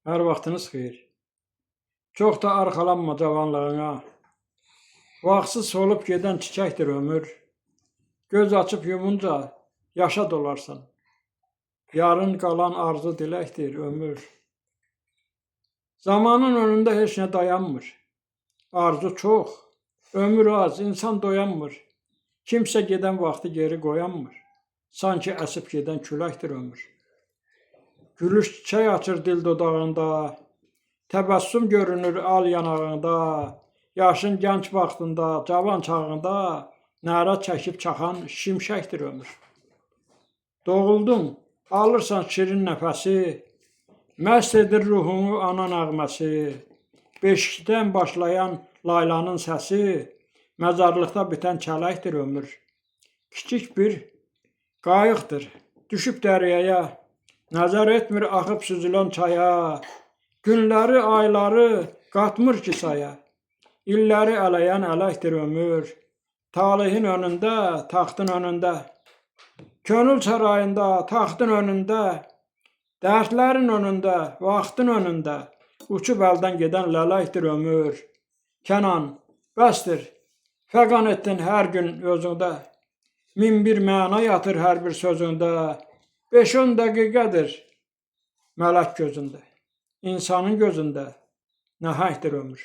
Hər vaxtınız xeyir. Çox da arxalanma cavanlığına. Vaxtsız solub gedən çiçəkdir ömür. Göz açıb yumunca yaşa dolarsan. Yarın qalan arzu diləkdir ömür. Zamanın önündə heç nə dayanmır. Arzu çox, ömür az, insan doyanmır. Kimsə gedən vaxtı geri qoyanmır. Sanki əsib gedən küləkdir ömür. Gülüş çiçək açır dil dodağında, təbəssüm görünür al yanağında, yaşın gənc vaxtında, cavan çağında, nərə çəkib çaxan şimşəkdir ömür. Doğuldun, alırsan şirin nəfəsi, məst edir ruhunu ana nəğməsi, beşikdən başlayan laylanın səsi, məzarlıqda bitən kələkdir ömür. Kiçik bir qayıqdır, düşüb dəryaya, nəzər etmir axıb süzülən çaya, günləri, ayları qatmır ki saya, illəri ələyən ələkdir ömür, talehin önündə, taxtın önündə, könül sarayında, taxtın önündə, dərdlərin önündə, vaxtın önündə, uçub əldən gedən lələkdir ömür. Kənan, bəsdir, fəqan etdin hər gün özündə, min bir məna yatır hər bir sözündə, 5-10 dəqiqədir mələk gözündə, insanın gözündə nəhəngdir ömür.